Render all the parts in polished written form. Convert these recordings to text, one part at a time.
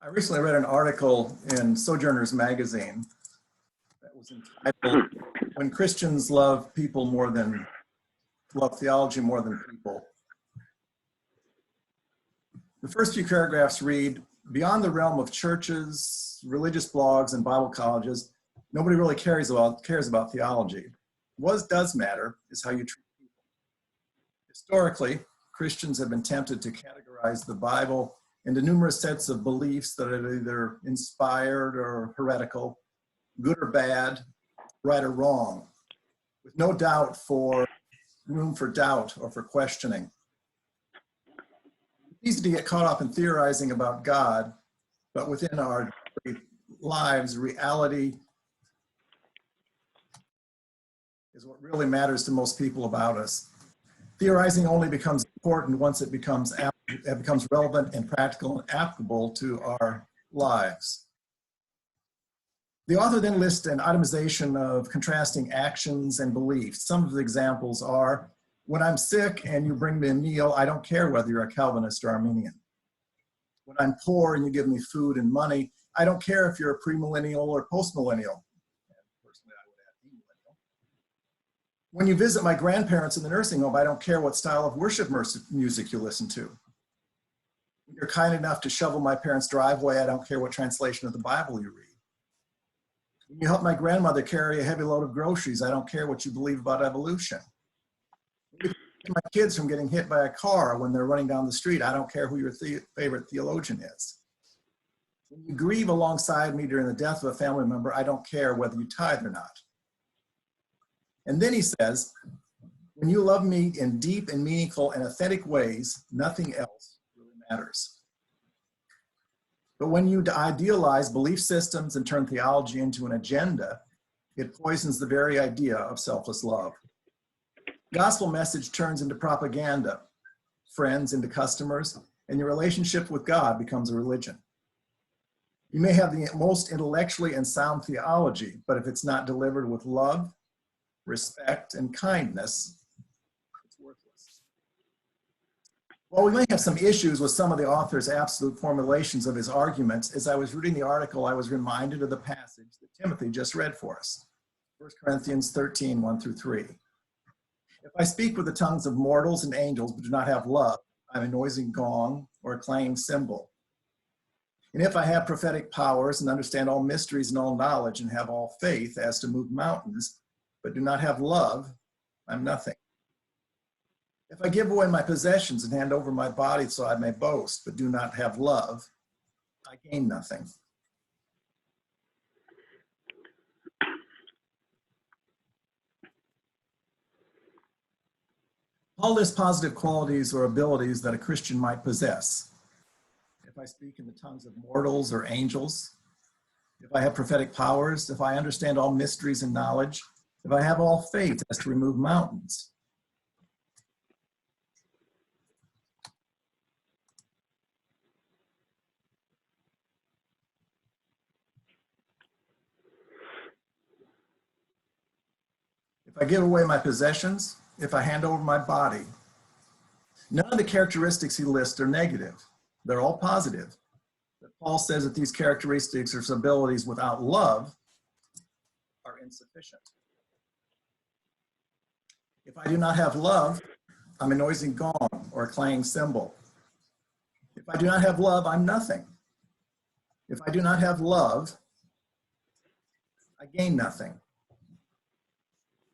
I recently read an article in Sojourner's magazine that was entitled, "When Christians Love Theology More Than People." The first few paragraphs read, "Beyond the realm of churches, religious blogs, and Bible colleges, nobody really cares about theology. What does matter is how you treat people." Historically, Christians have been tempted to categorize the Bible into numerous sets of beliefs that are either inspired or heretical, good or bad, right or wrong, with no room for doubt or for questioning. It's easy to get caught up in theorizing about God, but within our lives, reality is what really matters to most people about us. Theorizing only becomes important once it becomes relevant and practical and applicable to our lives. The author then lists an itemization of contrasting actions and beliefs. Some of the examples are, when I'm sick and you bring me a meal, I don't care whether you're a Calvinist or Arminian. When I'm poor and you give me food and money, I don't care if you're a premillennial or postmillennial. Personally, I would add amillennial. When you visit my grandparents in the nursing home, I don't care what style of worship music you listen to. When you're kind enough to shovel my parents' driveway, I don't care what translation of the Bible you read. When you help my grandmother carry a heavy load of groceries, I don't care what you believe about evolution. When you prevent my kids from getting hit by a car when they're running down the street, I don't care who your favorite theologian is. When you grieve alongside me during the death of a family member, I don't care whether you tithe or not. And then he says, when you love me in deep and meaningful and authentic ways, nothing else really matters. But when you idealize belief systems and turn theology into an agenda, it poisons the very idea of selfless love. The gospel message turns into propaganda, friends into customers, and your relationship with God becomes a religion. You may have the most intellectually and sound theology, but if it's not delivered with love, respect, and kindness, it's worthless. While we may have some issues with some of the author's absolute formulations of his arguments, as I was reading the article, I was reminded of the passage that Timothy just read for us, 1 Corinthians 13, 1-3. If I speak with the tongues of mortals and angels but do not have love, I'm a noisy gong or a clanging cymbal. And if I have prophetic powers and understand all mysteries and all knowledge and have all faith as to move mountains, but do not have love, I'm nothing. If I give away my possessions and hand over my body so I may boast, but do not have love, I gain nothing. All lists positive qualities or abilities that a Christian might possess. If I speak in the tongues of mortals or angels, if I have prophetic powers, if I understand all mysteries and knowledge, if I have all faith as to remove mountains. If I give away my possessions, if I hand over my body. None of the characteristics he lists are negative. They're all positive. But Paul says that these characteristics or abilities without love are insufficient. If I do not have love, I'm a noisy gong or a clanging cymbal. If I do not have love, I'm nothing. If I do not have love, I gain nothing.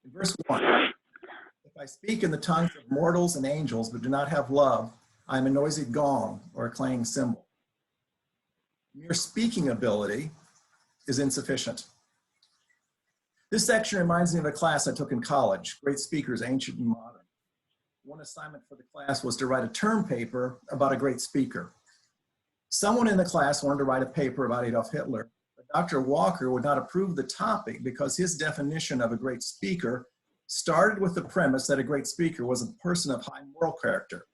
In verse 1, if I speak in the tongues of mortals and angels but do not have love, I am a noisy gong or a clanging cymbal. Mere speaking ability is insufficient. This section reminds me of a class I took in college, Great Speakers, Ancient and Modern. One assignment for the class was to write a term paper about a great speaker. Someone in the class wanted to write a paper about Adolf Hitler, but Dr. Walker would not approve the topic because his definition of a great speaker started with the premise that a great speaker was a person of high moral character,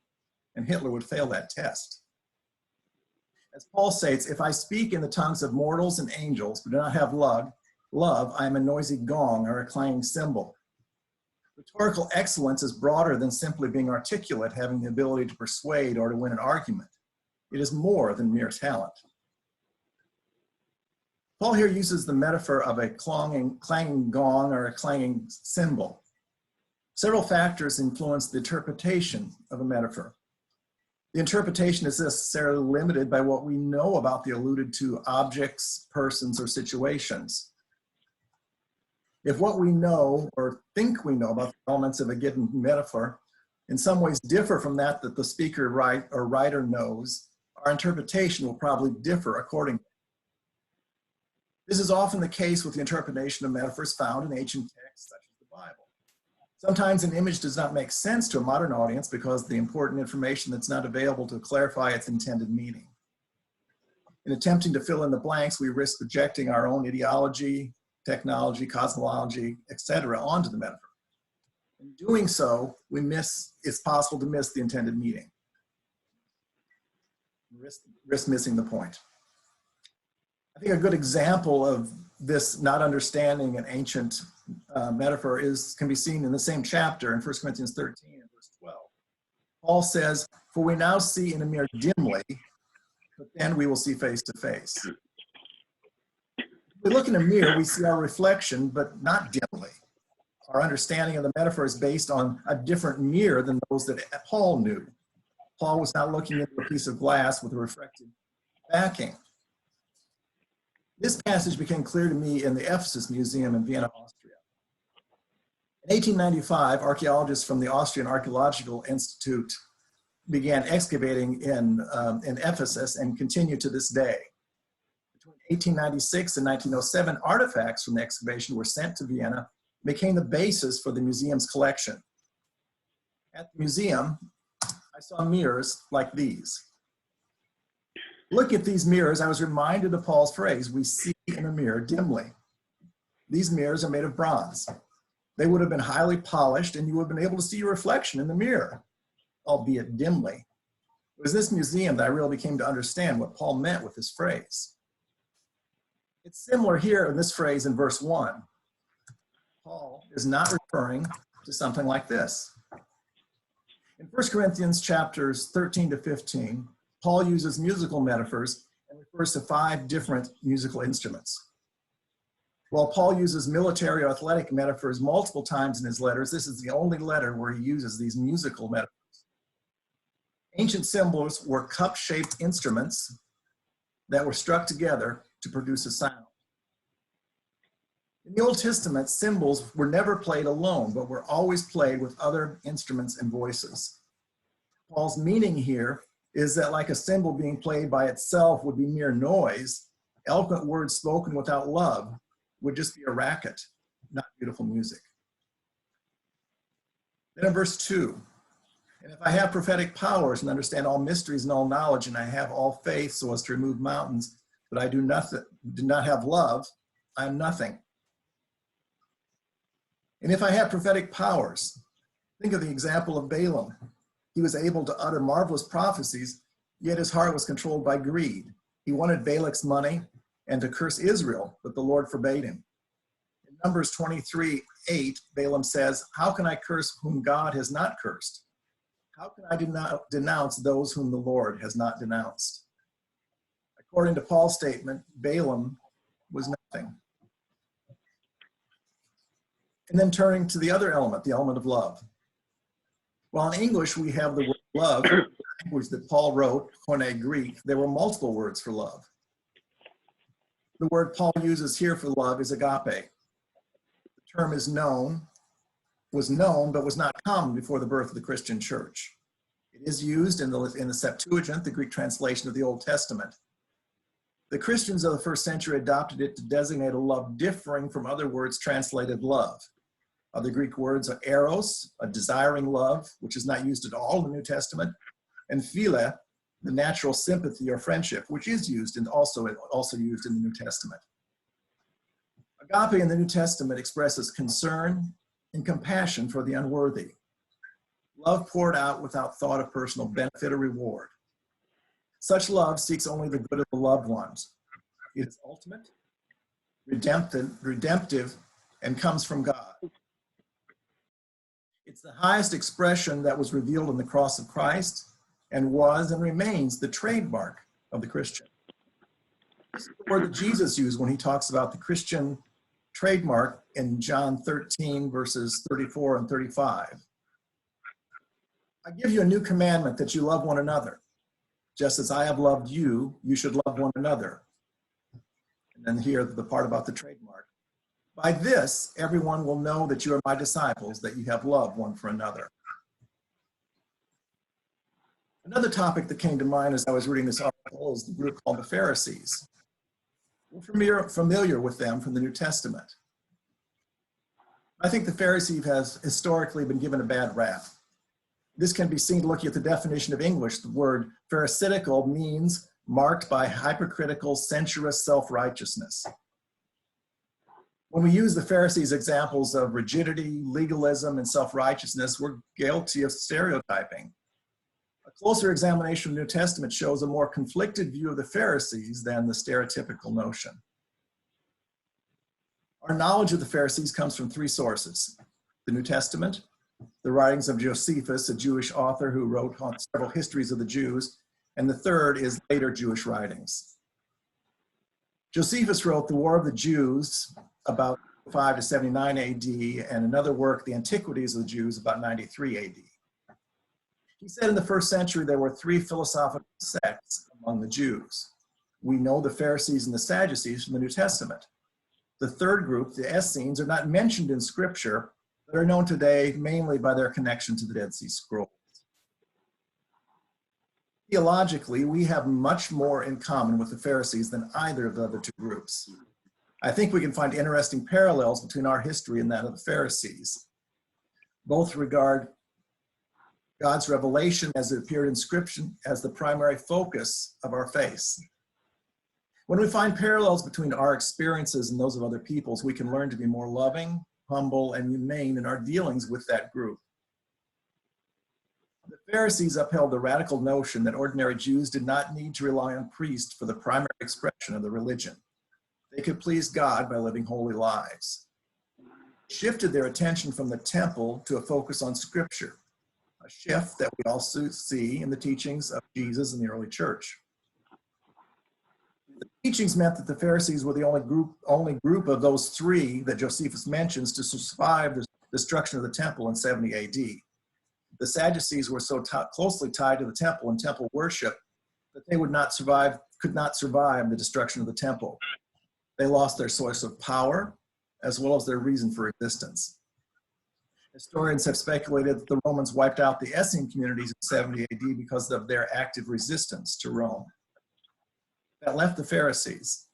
and Hitler would fail that test. As Paul states, if I speak in the tongues of mortals and angels but do not have love, I am a noisy gong or a clanging cymbal. Rhetorical excellence is broader than simply being articulate, having the ability to persuade or to win an argument. It is more than mere talent. Paul here uses the metaphor of a clanging gong or a clanging cymbal. Several factors influence the interpretation of a metaphor. The interpretation is necessarily limited by what we know about the alluded to objects, persons, or situations. If what we know or think we know about the elements of a given metaphor in some ways differ from that the speaker or writer knows, our interpretation will probably differ accordingly. This is often the case with the interpretation of metaphors found in ancient texts such as the Bible. Sometimes an image does not make sense to a modern audience because of the important information that's not available to clarify its intended meaning. In attempting to fill in the blanks, we risk projecting our own ideology, technology, cosmology, etc. onto the metaphor. In doing so, it's possible to miss the intended meaning. Risk missing the point. I think a good example of this not understanding an ancient metaphor can be seen in the same chapter in 1 Corinthians 13 and verse 12. Paul says, "For we now see in a mirror dimly, but then we will see face to face." If we look in a mirror, we see our reflection, but not dimly. Our understanding of the metaphor is based on a different mirror than those that Paul knew. Paul was not looking into a piece of glass with a reflective backing. This passage became clear to me in the Ephesus Museum in Vienna, Austria. In 1895, archaeologists from the Austrian Archaeological Institute began excavating in Ephesus and continue to this day. Between 1896 and 1907, artifacts from the excavation were sent to Vienna, became the basis for the museum's collection. At the museum, I saw mirrors like these. Looking at these mirrors, I was reminded of Paul's phrase, "We see in a mirror dimly." These mirrors are made of bronze. They would have been highly polished and you would have been able to see your reflection in the mirror, albeit dimly. It was this museum that I really came to understand what Paul meant with this phrase. It's similar here in this phrase in verse 1. Paul is not referring to something like this. In 1 Corinthians chapters 13 to 15, Paul uses musical metaphors and refers to 5 different musical instruments. While Paul uses military or athletic metaphors multiple times in his letters, this is the only letter where he uses these musical metaphors. Ancient cymbals were cup-shaped instruments that were struck together to produce a sound. In the Old Testament, cymbals were never played alone, but were always played with other instruments and voices. Paul's meaning here is that like a cymbal being played by itself would be mere noise, eloquent words spoken without love would just be a racket, not beautiful music. Then in verse 2, "And if I have prophetic powers and understand all mysteries and all knowledge, and I have all faith so as to remove mountains, but I do not have love, I am nothing. And if I have prophetic powers," think of the example of Balaam. He was able to utter marvelous prophecies, yet his heart was controlled by greed. He wanted Balak's money and to curse Israel, but the Lord forbade him. In Numbers 23:8, Balaam says, "How can I curse whom God has not cursed? How can I denounce those whom the Lord has not denounced?" According to Paul's statement, Balaam was nothing. And then turning to the other element, the element of love. While in English we have the word love, the language that Paul wrote, Koine Greek, there were multiple words for love. The word Paul uses here for love is agape. The term was known, but was not common before the birth of the Christian church. It is used in the Septuagint, the Greek translation of the Old Testament. The Christians of the first century adopted it to designate a love differing from other words translated love. Other Greek words are eros, a desiring love, which is not used at all in the New Testament, and philia, the natural sympathy or friendship, which is used and also used in the New Testament. Agape in the New Testament expresses concern and compassion for the unworthy. Love poured out without thought of personal benefit or reward. Such love seeks only the good of the loved ones. It is ultimate, redemptive, and comes from God. It's the highest expression that was revealed in the cross of Christ and was and remains the trademark of the Christian. This is the word that Jesus used when he talks about the Christian trademark in John 13, verses 34 and 35. I give you a new commandment that you love one another. Just as I have loved you, you should love one another. And then here, the part about the trademark. By this, everyone will know that you are my disciples, that you have love one for another. Another topic that came to mind as I was reading this article is the group called the Pharisees. We're familiar with them from the New Testament. I think the Pharisees has historically been given a bad rap. This can be seen looking at the definition of English. The word pharisaical means marked by hypocritical, sensuous self-righteousness. When we use the Pharisees' examples of rigidity, legalism, and self-righteousness, we're guilty of stereotyping. A closer examination of the New Testament shows a more conflicted view of the Pharisees than the stereotypical notion. Our knowledge of the Pharisees comes from three sources: the New Testament, the writings of Josephus, a Jewish author who wrote on several histories of the Jews, and the third is later Jewish writings. Josephus wrote The War of the Jews about 5 to 79 AD, and another work, The Antiquities of the Jews, about 93 AD. He said in the first century there were three philosophical sects among the Jews. We know the Pharisees and the Sadducees from the New Testament. The third group, the Essenes, are not mentioned in Scripture, but are known today mainly by their connection to the Dead Sea Scrolls. Theologically, we have much more in common with the Pharisees than either of the other two groups. I think we can find interesting parallels between our history and that of the Pharisees. Both regard God's revelation as it appeared in Scripture as the primary focus of our faith. When we find parallels between our experiences and those of other peoples, we can learn to be more loving, humble, and humane in our dealings with that group. The Pharisees upheld the radical notion that ordinary Jews did not need to rely on priests for the primary expression of the religion. They could please God by living holy lives. Shifted their attention from the temple to a focus on Scripture, a shift that we also see in the teachings of Jesus in the early church. The teachings meant that the Pharisees were the only group of those three that Josephus mentions to survive the destruction of the temple in 70 AD. The Sadducees were so closely tied to the temple and temple worship that they could not survive the destruction of the temple. They lost their source of power as well as their reason for existence. Historians have speculated that the Romans wiped out the Essene communities in 70 AD because of their active resistance to Rome. That left the Pharisees.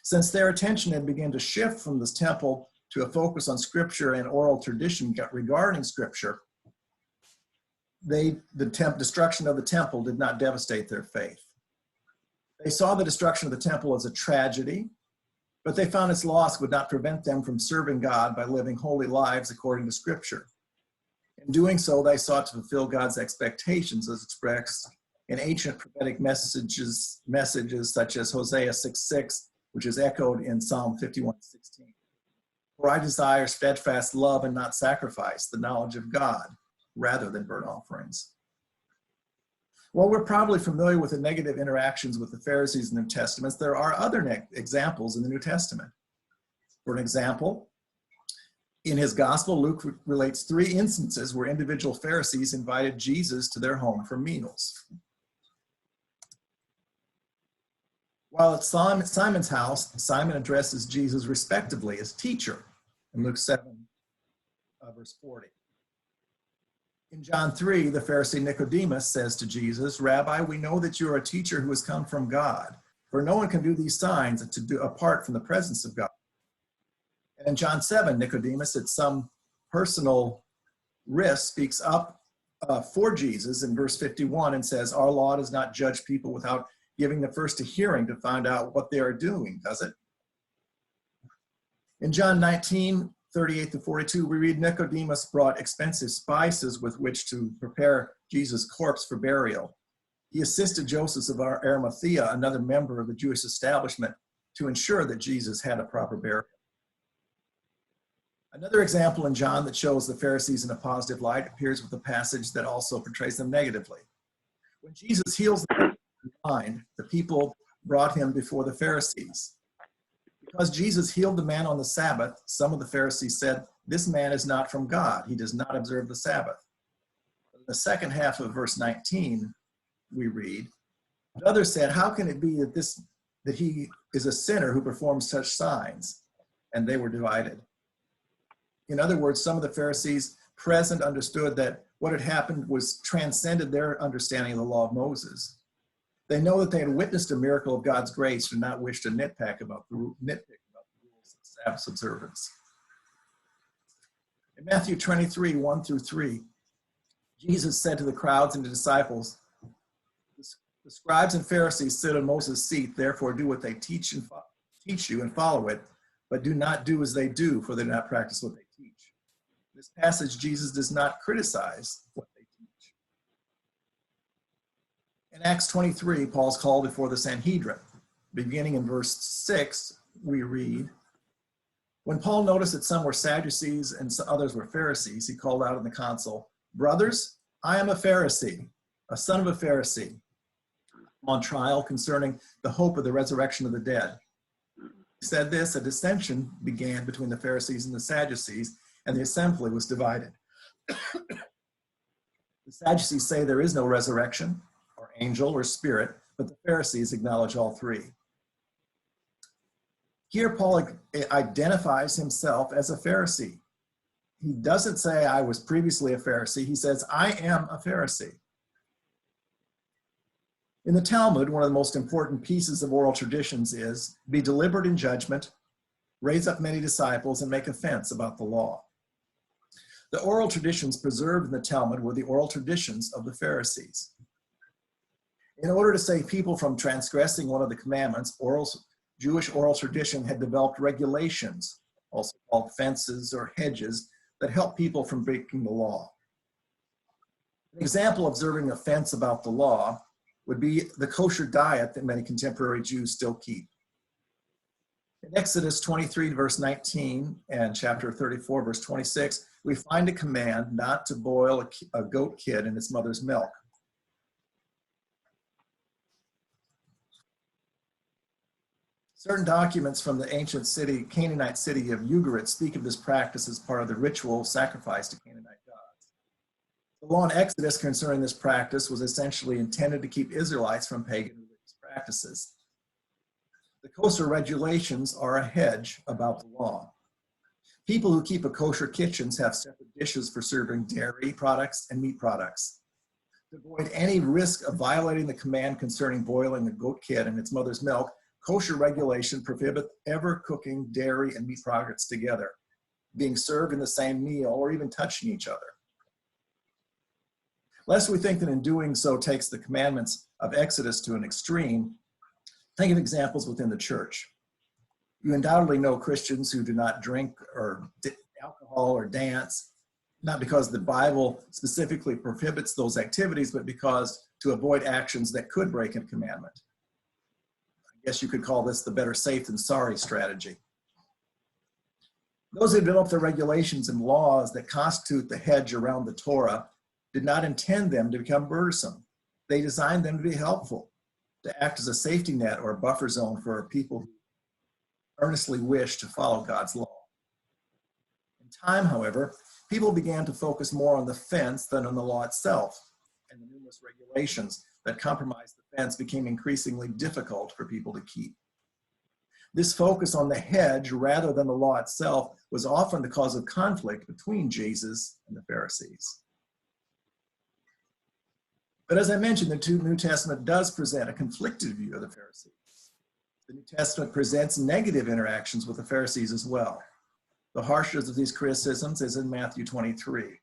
Since their attention had begun to shift from this temple to a focus on Scripture and oral tradition regarding Scripture, the destruction of the temple did not devastate their faith. They saw the destruction of the temple as a tragedy, but they found its loss would not prevent them from serving God by living holy lives according to Scripture. In doing so, they sought to fulfill God's expectations as expressed in ancient prophetic messages such as Hosea 6:6, which is echoed in Psalm 51:16. For I desire steadfast love and not sacrifice, the knowledge of God, rather than burnt offerings. While we're probably familiar with the negative interactions with the Pharisees in the New Testament, there are other examples in the New Testament. For an example, in his gospel, Luke relates 3 instances where individual Pharisees invited Jesus to their home for meals. While at Simon's house, Simon addresses Jesus respectively as teacher in Luke 7, verse 40. In John 3, the Pharisee Nicodemus says to Jesus, Rabbi, we know that you are a teacher who has come from God, for no one can do these signs apart from the presence of God. And in John 7, Nicodemus, at some personal risk, speaks up for Jesus in verse 51 and says, our law does not judge people without giving them first a hearing to find out what they are doing, does it? In John 19, 38 to 42, we read Nicodemus brought expensive spices with which to prepare Jesus' corpse for burial. He assisted Joseph of Arimathea, another member of the Jewish establishment, to ensure that Jesus had a proper burial. Another example in John that shows the Pharisees in a positive light appears with a passage that also portrays them negatively. When Jesus heals the blind, the people brought him before the Pharisees. Because Jesus healed the man on the Sabbath, some of the Pharisees said, "This man is not from God. He does not observe the Sabbath." In the second half of verse 19, we read, "But others said, 'How can it be that he is a sinner who performs such signs?' And they were divided." In other words, some of the Pharisees present understood that what had happened was transcended their understanding of the law of Moses. They know that they had witnessed a miracle of God's grace and not wish to nitpick about the rules of Sabbath observance. In Matthew 23, 1 through 3, Jesus said to the crowds and the disciples, "The scribes and Pharisees sit on Moses' seat, therefore do what they teach you and follow it, but do not do as they do, for they do not practice what they teach." In this passage, Jesus does not criticize what they teach. In Acts 23, Paul's called before the Sanhedrin. Beginning in verse 6, we read, "When Paul noticed that some were Sadducees and others were Pharisees, he called out in the council, 'Brothers, I am a Pharisee, a son of a Pharisee, on trial concerning the hope of the resurrection of the dead.' He said this, a dissension began between the Pharisees and the Sadducees, and the assembly was divided. The Sadducees say there is no resurrection, or angel, or spirit, but the Pharisees acknowledge all three." Here, Paul identifies himself as a Pharisee. He doesn't say, "I was previously a Pharisee." He says, "I am a Pharisee." In the Talmud, one of the most important pieces of oral traditions is be deliberate in judgment, raise up many disciples, and make offense about the law. The oral traditions preserved in the Talmud were the oral traditions of the Pharisees. In order to save people from transgressing one of the commandments, Jewish oral tradition had developed regulations, also called fences or hedges, that help people from breaking the law. An example of observing a fence about the law would be the kosher diet that many contemporary Jews still keep. In Exodus 23, verse 19, and chapter 34, verse 26, we find a command not to boil a goat kid in its mother's milk. Certain documents from the ancient Canaanite city of Ugarit speak of this practice as part of the ritual sacrifice to Canaanite gods. The law in Exodus concerning this practice was essentially intended to keep Israelites from pagan religious practices. The kosher regulations are a hedge about the law. People who keep a kosher kitchens have separate dishes for serving dairy products and meat products. To avoid any risk of violating the command concerning boiling a goat kid in its mother's milk, kosher regulation prohibits ever cooking dairy and meat products together, being served in the same meal, or even touching each other. Lest we think that in doing so takes the commandments of Exodus to an extreme, think of examples within the church. You undoubtedly know Christians who do not drink or alcohol or dance, not because the Bible specifically prohibits those activities, but because to avoid actions that could break a commandment. I guess you could call this the better safe than sorry strategy. Those who developed the regulations and laws that constitute the hedge around the Torah did not intend them to become burdensome. They designed them to be helpful, to act as a safety net or a buffer zone for people who earnestly wish to follow God's law. In time, however, people began to focus more on the fence than on the law itself, and the numerous regulations that compromised the fence became increasingly difficult for people to keep. This focus on the hedge rather than the law itself was often the cause of conflict between Jesus and the Pharisees. But as I mentioned, the New Testament does present a conflicted view of the Pharisees. The New Testament presents negative interactions with the Pharisees as well. The harshest of these criticisms is in Matthew 23.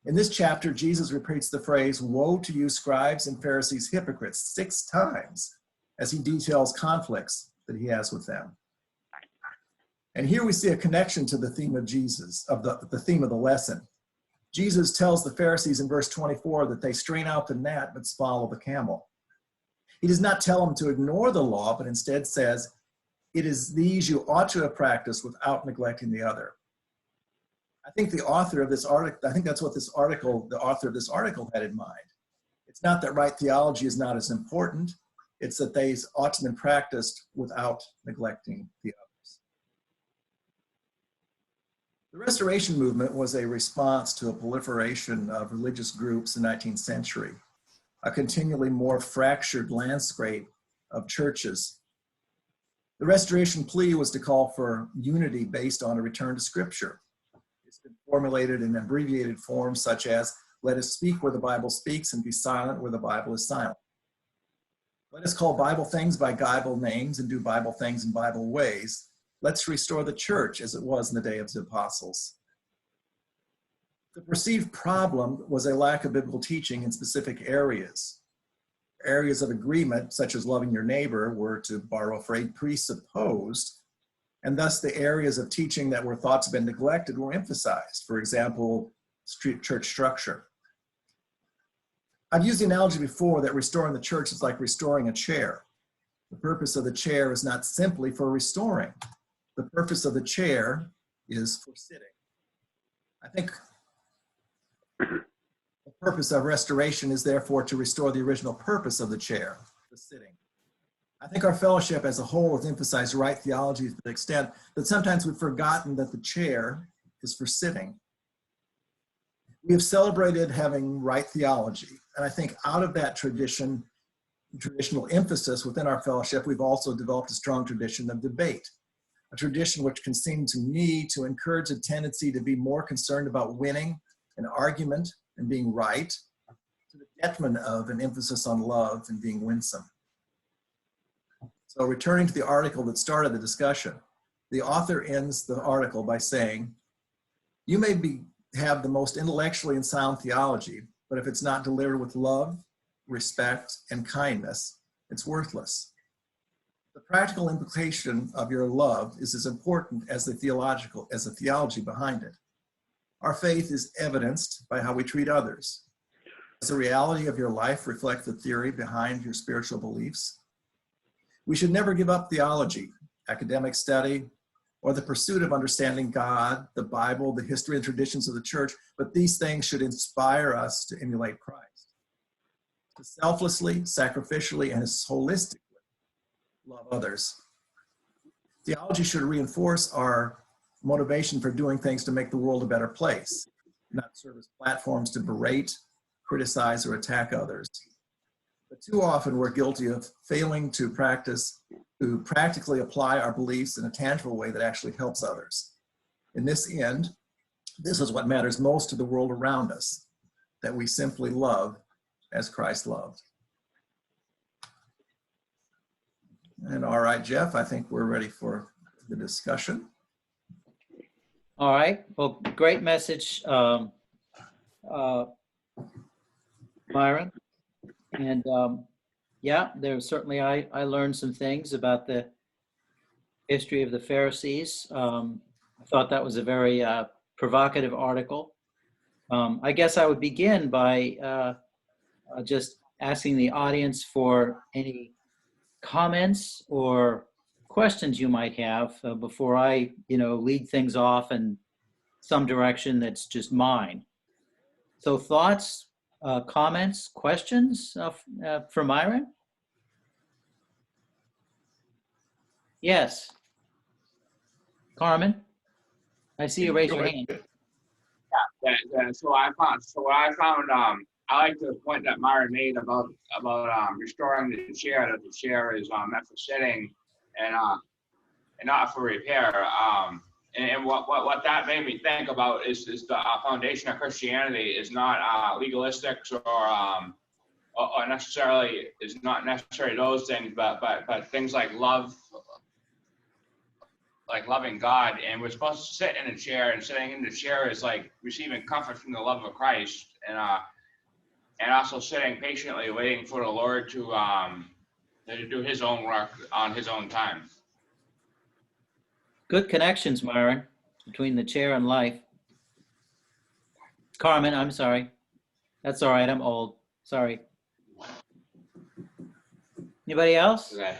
In this chapter, Jesus repeats the phrase, "Woe to you, scribes and Pharisees, hypocrites," 6 times as he details conflicts that he has with them. And here we see a connection to the theme of Jesus, of the theme of the lesson. Jesus tells the Pharisees in verse 24 that they strain out the gnat but swallow the camel. He does not tell them to ignore the law, but instead says, "It is these you ought to have practiced without neglecting the other." I think the author of this article, that's what the author of this article had in mind. It's not that right theology is not as important, It's that they ought to be practiced without neglecting the others. The Restoration movement was a response to a proliferation of religious groups in the 19th century, a continually more fractured landscape of churches. The Restoration plea was to call for unity based on a return to Scripture. It's been formulated in abbreviated forms such as, let us speak where the Bible speaks and be silent where the Bible is silent. Let us call Bible things by Bible names and do Bible things in Bible ways. Let's restore the church as it was in the day of the apostles. The perceived problem was a lack of biblical teaching in specific areas. Areas of agreement, such as loving your neighbor, were, to borrow a phrase, presupposed, and thus the areas of teaching that were thought to have been neglected were emphasized. For example, church structure. I've used the analogy before that restoring the church is like restoring a chair. The purpose of the chair is not simply for restoring. The purpose of the chair is for sitting. I think the purpose of restoration is therefore to restore the original purpose of the chair, the sitting. I think our fellowship as a whole has emphasized right theology to the extent that sometimes we've forgotten that the chair is for sitting. We have celebrated having right theology, and I think out of that traditional emphasis within our fellowship, we've also developed a strong tradition of debate, a tradition which can seem to me to encourage a tendency to be more concerned about winning an argument and being right, to the detriment of an emphasis on love and being winsome. So returning to the article that started the discussion, the author ends the article by saying, you may have the most intellectually and sound theology, but if it's not delivered with love, respect, and kindness, it's worthless. The practical implication of your love is as important as the theology behind it. Our faith is evidenced by how we treat others. Does the reality of your life reflect the theory behind your spiritual beliefs? We should never give up theology, academic study, or the pursuit of understanding God, the Bible, the history and traditions of the church, but these things should inspire us to emulate Christ, to selflessly, sacrificially, and holistically love others. Theology should reinforce our motivation for doing things to make the world a better place, not serve as platforms to berate, criticize, or attack others. But too often we're guilty of failing to practically apply our beliefs in a tangible way that actually helps others. In this end, this is what matters most to the world around us, that we simply love as Christ loved. And all right, Jeff, I think we're ready for the discussion. All right. Well, great message, Myron. And yeah, there's certainly, I learned some things about the history of the Pharisees. I thought that was a very provocative article. I guess I would begin by just asking the audience for any comments or questions you might have before I, lead things off in some direction that's just mine. So thoughts, comments, questions for Myron? Yes. Carmen, I see you raise your hand. Yeah. So what I found, I like the point that Myron made about restoring the chair, that the chair is meant for sitting and not for repair. And what that made me think about is the foundation of Christianity is not legalistic or necessarily is not necessarily those things, but things like love, like loving God. And we're supposed to sit in a chair, and sitting in the chair is like receiving comfort from the love of Christ, and also sitting patiently waiting for the Lord to do His own work on His own time. Good connections, Myron, between the chair and life. Carmen, I'm sorry. That's all right, I'm old. Sorry. Anybody else? Okay.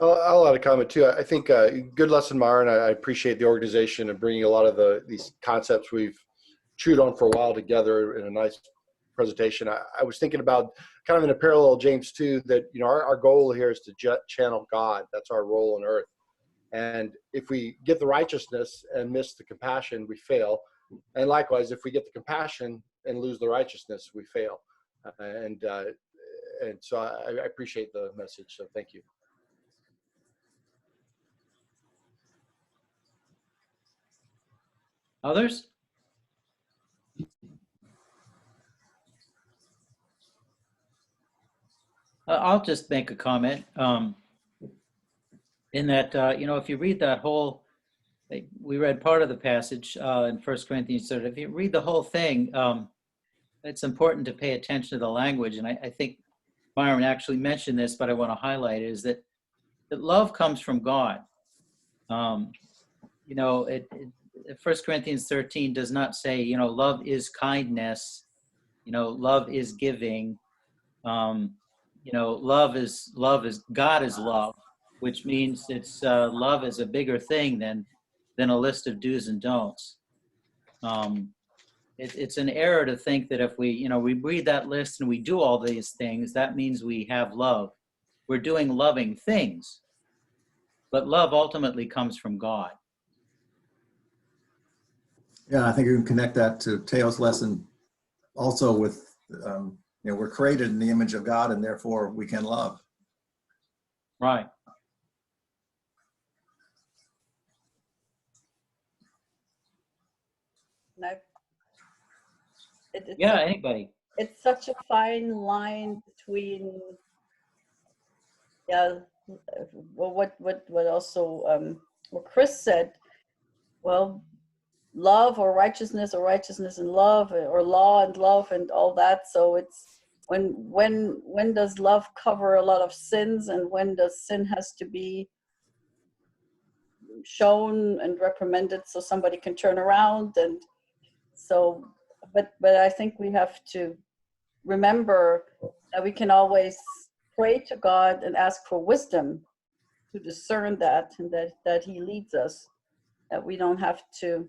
I'll add a comment too. I think good lesson, Myron. I appreciate the organization and bringing a lot of these concepts we've chewed on for a while together in a nice presentation. I was thinking about kind of in a parallel James 2 that, you know, our goal here is to channel God. That's our role on earth. And if we get the righteousness and miss the compassion, we fail. And likewise, if we get the compassion and lose the righteousness, we fail. And so I appreciate the message. So thank you. Others? I'll just make a comment in that, you know, if you read that whole, we read part of the passage in 1 Corinthians 3. If you read the whole thing, it's important to pay attention to the language. And I think Myron actually mentioned this, but I want to highlight is that love comes from God. You know, 1 Corinthians 13 does not say, you know, love is kindness, you know, love is giving. You know, love is God is love, which means it's love is a bigger thing than a list of do's and don'ts. It's an error to think that if we, you know, we read that list and we do all these things, that means we have love. We're doing loving things, but love ultimately comes from God. Yeah, I think you can connect that to Teo's lesson also with, you know, we're created in the image of God and therefore we can love. Right. No. Yeah, anybody. It's such a fine line between, yeah, well, what also, what Chris said, well, love or righteousness and love, or law and love and all that. So it's when does love cover a lot of sins, and when does sin has to be shown and reprimanded so somebody can turn around? And so, but I think we have to remember that we can always pray to God and ask for wisdom to discern that, and that he leads us, that we don't have to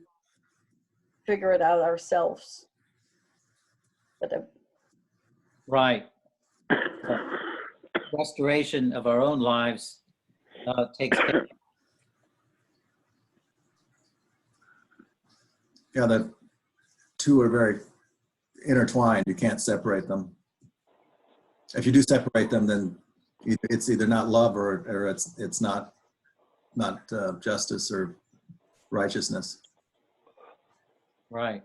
figure it out ourselves. But Right. Restoration of our own lives takes place. Yeah, the two are very intertwined. You can't separate them. If you do separate them, then it's either not love or it's not justice or righteousness. Right.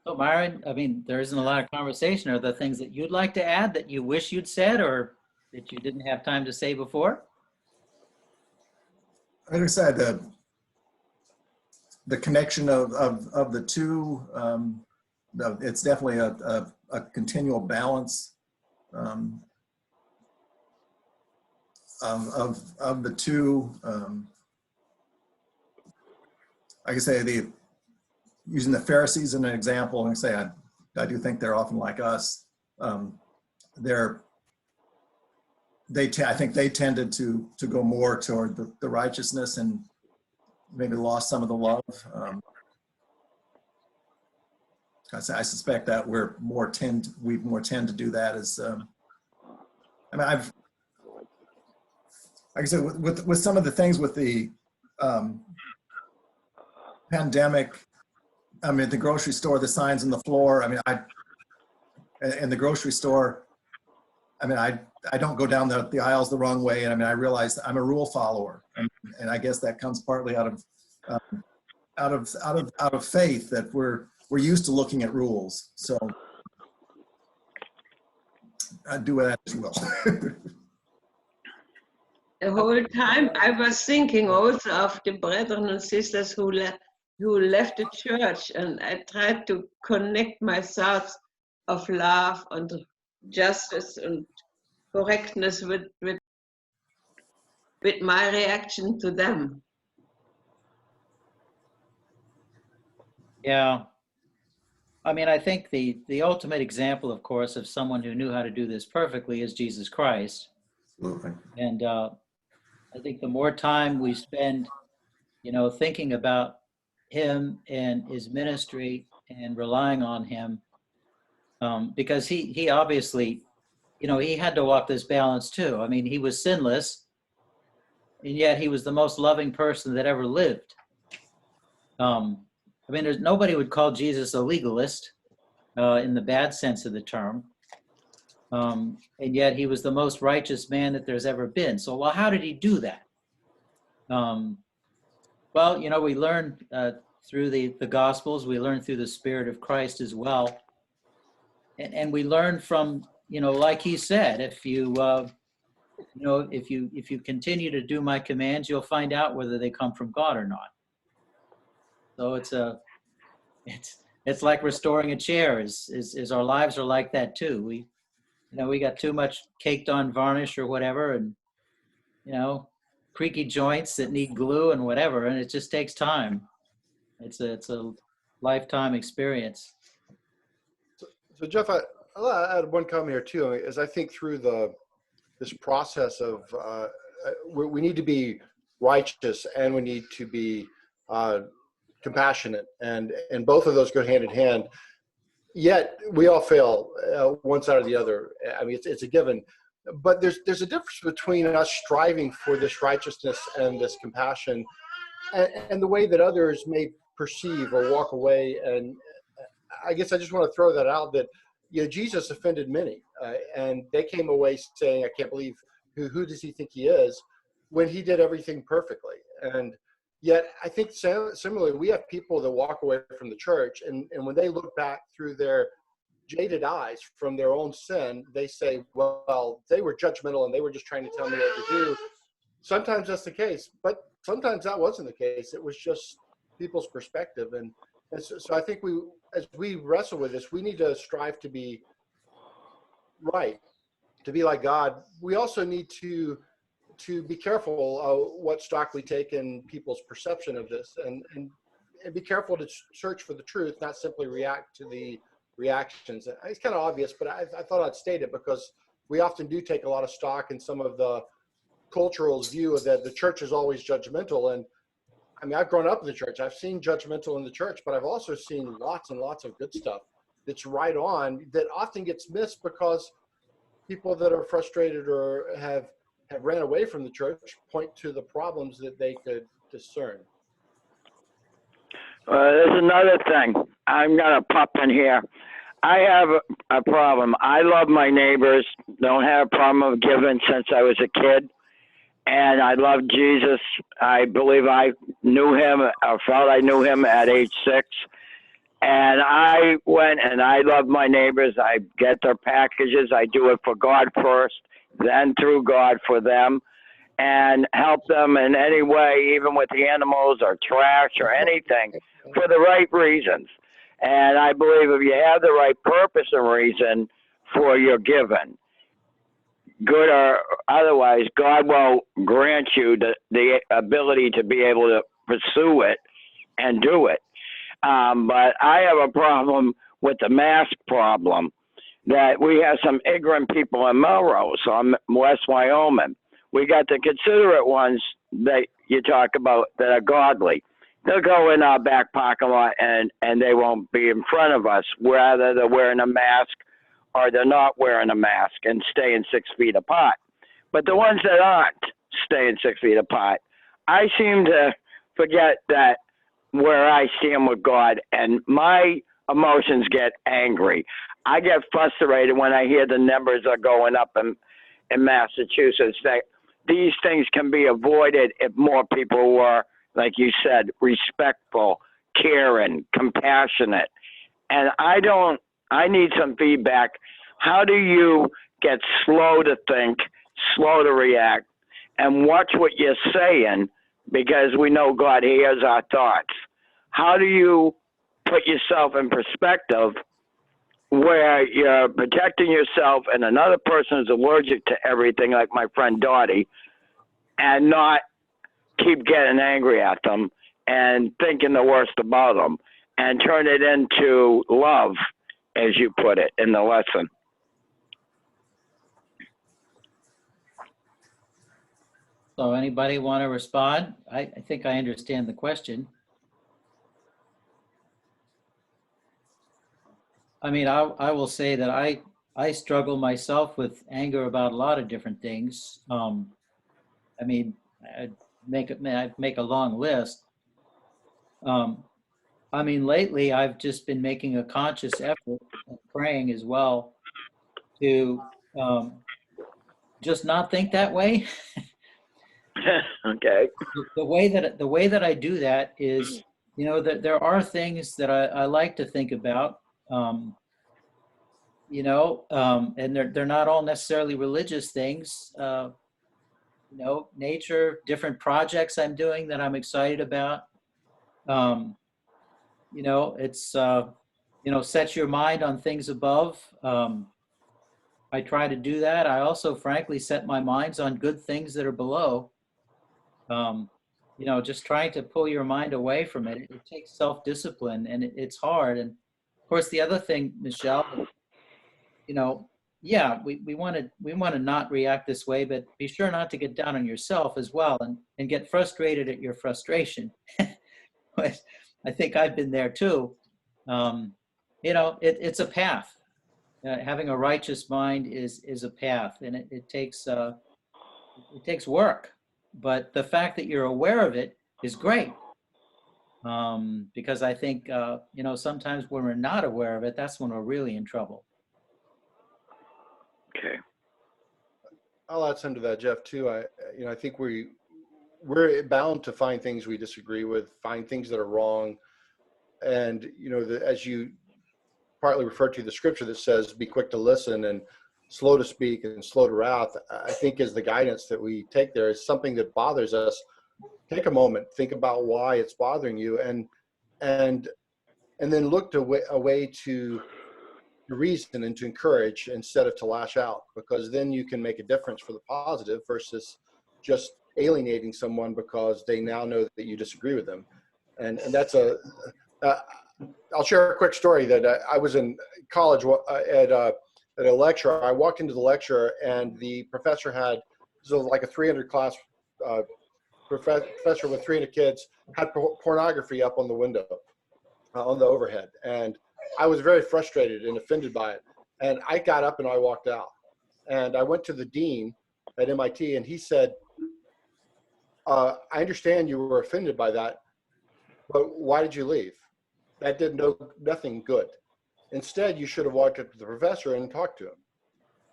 So Myron, I mean, there isn't a lot of conversation. Are there things that you'd like to add that you wish you'd said or that you didn't have time to say before? Like I said, the connection of the two, it's definitely a continual balance of the two. Like I say, using the Pharisees as an example, and say I do think they're often like us. I think they tended to go more toward the righteousness and maybe lost some of the love. I suspect that we more tend to do that as. I mean, like I said, with some of the things with the pandemic. I mean, at the grocery store, the signs on the floor. I mean, in the grocery store, I mean, I don't go down the aisles the wrong way. And I mean, I realize I'm a rule follower, and I guess that comes partly out of faith that we're used to looking at rules. So I do that as well. The whole time I was thinking also of the brethren and sisters who left the church, and I tried to connect my thoughts of love and justice and correctness with my reaction to them. Yeah. I mean, I think the ultimate example, of course, of someone who knew how to do this perfectly is Jesus Christ. Absolutely. And I think the more time we spend, thinking about him and his ministry and relying on him, because he obviously, he had to walk this balance too. I mean, he was sinless, and yet he was the most loving person that ever lived. I mean, nobody would call Jesus a legalist in the bad sense of the term. And yet he was the most righteous man that there's ever been. So, well, how did he do that? Well, we learn through the Gospels, we learn through the Spirit of Christ as well. And we learn from, like he said, if you continue to do my commands, you'll find out whether they come from God or not. So it's like restoring a chair. Is our lives are like that too. We got too much caked on varnish or whatever, and creaky joints that need glue and whatever, and it just takes time. It's a lifetime experience. So Jeff, I'll add one comment here too. As I think through this process of we need to be righteous and we need to be compassionate, and both of those go hand in hand. Yet we all fail one side or the other. I mean, it's a given. But there's a difference between us striving for this righteousness and this compassion, and the way that others may perceive or walk away. And I guess I just want to throw that out that Jesus offended many, and they came away saying, "I can't believe who does he think he is?" when he did everything perfectly. And yet, I think similarly, we have people that walk away from the church, and when they look back through their jaded eyes from their own sin, they say, well, they were judgmental and they were just trying to tell me what to do. Sometimes that's the case, but sometimes that wasn't the case. It was just people's perspective. And so I think as we wrestle with this, we need to strive to be right, to be like God. We also need to be careful what stock we take in people's perception of this, and be careful to search for the truth, not simply react to the reactions. It's kind of obvious, but I thought I'd state it because we often do take a lot of stock in some of the cultural's view of that the church is always judgmental. And I mean, I've grown up in the church. I've seen judgmental in the church, but I've also seen lots and lots of good stuff that's right on that often gets missed because people that are frustrated or have ran away from the church point to the problems that they could discern. There's another thing. I'm going to pop in here. I have a problem. I love my neighbors. Don't have a problem of giving since I was a kid. And I love Jesus. I believe I knew him, or felt I knew him at age 6. And I went and I love my neighbors. I get their packages. I do it for God first, then through God for them, and help them in any way, even with the animals or trash or anything, for the right reasons. And I believe if you have the right purpose and reason for your giving, good or otherwise, God will grant you the ability to be able to pursue it and do it. But I have a problem with the mask problem, that we have some ignorant people in Melrose, on West Wyoming. We got the considerate ones that you talk about that are godly. They'll go in our back parking lot and they won't be in front of us, whether they're wearing a mask or they're not wearing a mask, and staying 6 feet apart. But the ones that aren't staying 6 feet apart, I seem to forget that where I stand with God, and my emotions get angry. I get frustrated when I hear the numbers are going up in Massachusetts. That these things can be avoided if more people were, like you said, respectful, caring, compassionate. And I need some feedback. How do you get slow to think, slow to react, and watch what you're saying, because we know God hears our thoughts? How do you put yourself in perspective where you're protecting yourself and another person is allergic to everything, like my friend Dottie, and not keep getting angry at them and thinking the worst about them, and turn it into love, as you put it in the lesson? So anybody want to respond? I think I understand the question. I mean, I will say that I struggle myself with anger about a lot of different things. I mean, I'd make a long list. I mean, lately I've just been making a conscious effort and praying as well to just not think that way. Okay. The way that I do that is, you know, that there are things that I like to think about, you know, and they're not all necessarily religious things. You know, nature, different projects I'm doing that I'm excited about. You know, it's you know, set your mind on things above. I try to do that. I also, frankly, set my minds on good things that are below. You know, just trying to pull your mind away from it. It takes self-discipline, and it's hard. And of course, the other thing, Michelle, you know, yeah, we want to not react this way, but be sure not to get down on yourself as well, and get frustrated at your frustration. But I think I've been there too. You know, it's a path. Having a righteous mind is a path, and it takes work. But the fact that you're aware of it is great, because I think you know, sometimes when we're not aware of it, that's when we're really in trouble. Okay. I'll add some to that, Jeff, too. I think we're bound to find things we disagree with, find things that are wrong. And, you know, as you partly referred to the scripture that says, be quick to listen and slow to speak and slow to wrath, I think is the guidance that we take there is something that bothers us. Take a moment, think about why it's bothering you, and then look to a way to reason and to encourage instead of to lash out, because then you can make a difference for the positive versus just alienating someone because they now know that you disagree with them. And that's I'll share a quick story that I was in college at a lecture. I walked into the lecture and the professor had, so like a 300 class professor with 300 kids, had pornography up on the window, on the overhead. And I was very frustrated and offended by it. And I got up and I walked out. And I went to the dean at MIT and he said, I understand you were offended by that, but why did you leave? That did nothing good. Instead, you should have walked up to the professor and talked to him.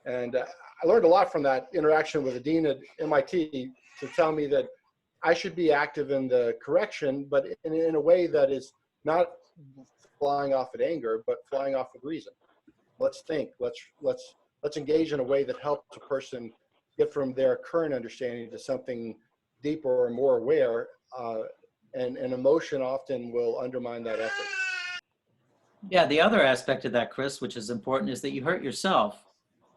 And I learned a lot from that interaction with the dean at MIT to tell me that I should be active in the correction, but in a way that is not flying off at anger, but flying off with reason. Let's think. Let's engage in a way that helps a person get from their current understanding to something deeper or more aware. And emotion often will undermine that effort. Yeah, the other aspect of that, Chris, which is important, is that you hurt yourself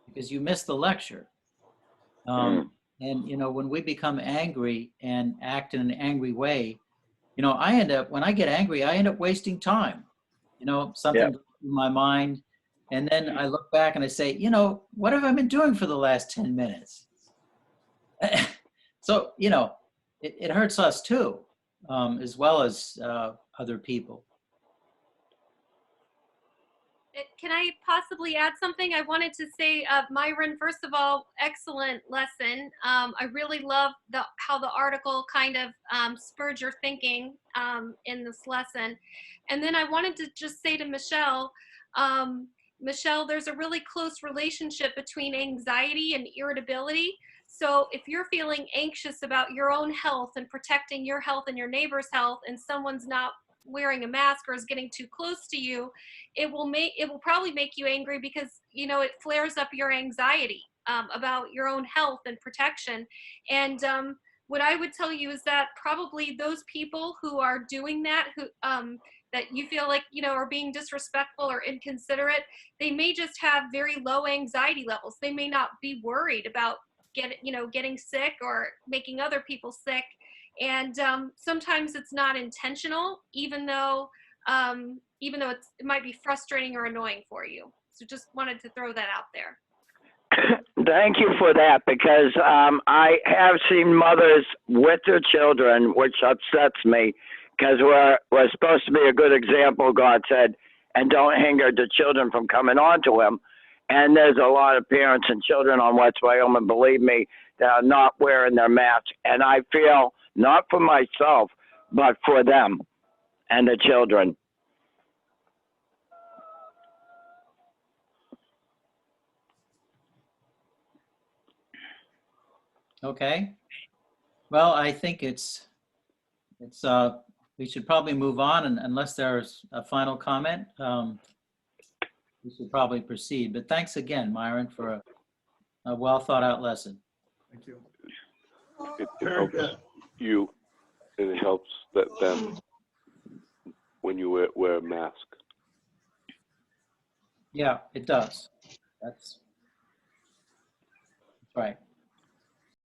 because you missed the lecture. And, you know, when we become angry and act in an angry way, you know, when I get angry, I end up wasting time. You know, something goes through my mind. And then I look back and I say, you know, what have I been doing for the last 10 minutes? So, you know, it hurts us too, as well as other people. Can I possibly add something? I wanted to say, Myron, first of all, excellent lesson. I really love how the article kind of spurred your thinking in this lesson. And then I wanted to just say to Michelle, Michelle, there's a really close relationship between anxiety and irritability. So if you're feeling anxious about your own health and protecting your health and your neighbor's health, and someone's not wearing a mask or is getting too close to you, it will probably make you angry because, you know, it flares up your anxiety about your own health and protection. And what I would tell you is that probably those people who are doing that, who that you feel like, you know, are being disrespectful or inconsiderate, they may just have very low anxiety levels. They may not be worried about getting sick or making other people sick. And sometimes it's not intentional, even though it might be frustrating or annoying for you. So just wanted to throw that out there. Thank you for that, because I have seen mothers with their children, which upsets me, because we're supposed to be a good example, God said, and don't hinder the children from coming on to him. And there's a lot of parents and children on West Wyoming, believe me, that are not wearing their masks. And I feel, not for myself, but for them and the children. Okay. Well, I think we should probably move on, and unless there's a final comment, we should probably proceed. But thanks again, Myron, for a well thought out lesson. Thank you. It helps you, and it helps them when you wear a mask. Yeah, it does. That's right.